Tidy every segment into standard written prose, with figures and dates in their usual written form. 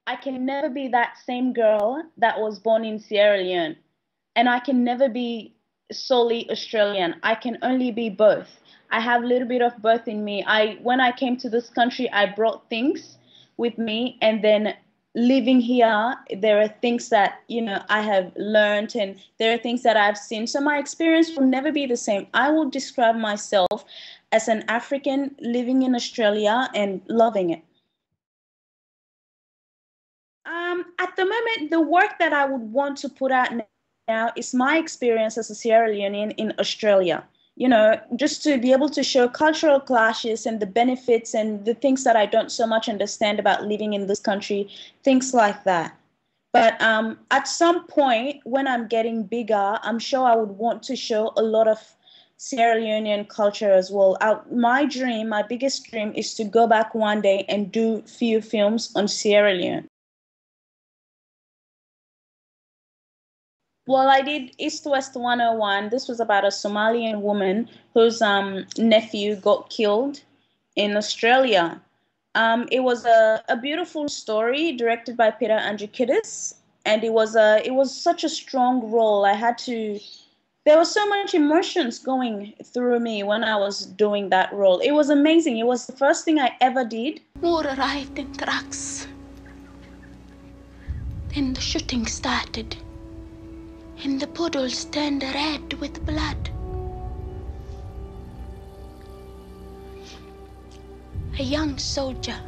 I can never be that same girl that was born in Sierra Leone. And I can never be solely Australian. I can only be both. I have a little bit of both in me. When I came to this country, I brought things with me, and then living here, there are things that, I have learned, and there are things that I've seen. So my experience will never be the same. I will describe myself as an African living in Australia and loving it. At the moment, the work that I would want to put out now is my experience as a Sierra Leonean in Australia. Just to be able to show cultural clashes and the benefits and the things that I don't so much understand about living in this country, things like that. But at some point, when I'm getting bigger, I'm sure I would want to show a lot of Sierra Leonean culture as well. My biggest dream is to go back one day and do few films on Sierra Leone. Well, I did East West 101. This was about a Somalian woman whose nephew got killed in Australia. It was a beautiful story directed by Peter Andrikidis, and it was such a strong role. There was so much emotions going through me when I was doing that role. It was amazing. It was the first thing I ever did. More arrived in trucks. Then the shooting started. And the puddles turned red with blood. A young soldier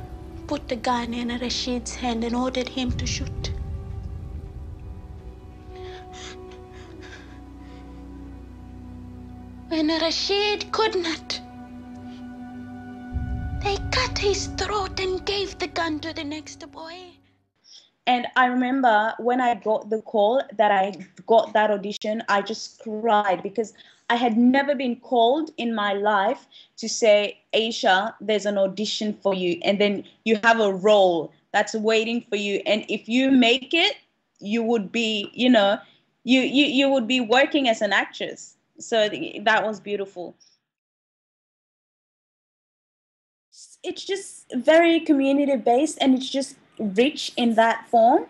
put the gun in Rashid's hand and ordered him to shoot. When Rashid could not, they cut his throat and gave the gun to the next boy. And I remember when I got the call that I got that audition, I just cried because I had never been called in my life to say, Aisha, there's an audition for you. And then you have a role that's waiting for you. And if you make it, you would be, you would be working as an actress. So that was beautiful. It's just very community based, and it's just rich in that form.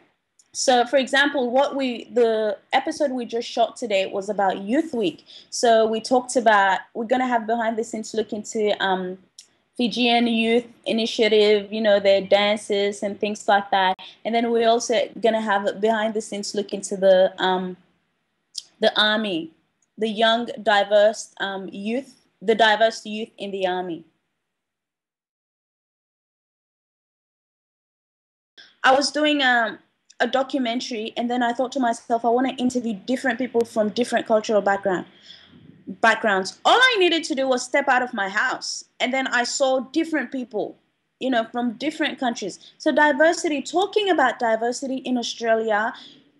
So, for example, the episode we just shot today was about Youth Week. So we're going to have behind the scenes look into Fijian Youth Initiative, their dances and things like that. And then we're also going to have behind the scenes look into the army, the young, diverse youth, the diverse youth in the army. I was doing a documentary, and then I thought to myself, I want to interview different people from different cultural backgrounds. All I needed to do was step out of my house, and then I saw different people, from different countries. So diversity, talking about diversity in Australia,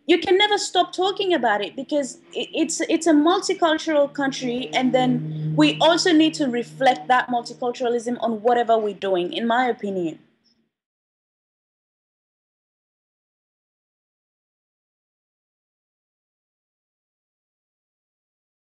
you can never stop talking about it because it's a multicultural country, and then we also need to reflect that multiculturalism on whatever we're doing, in my opinion.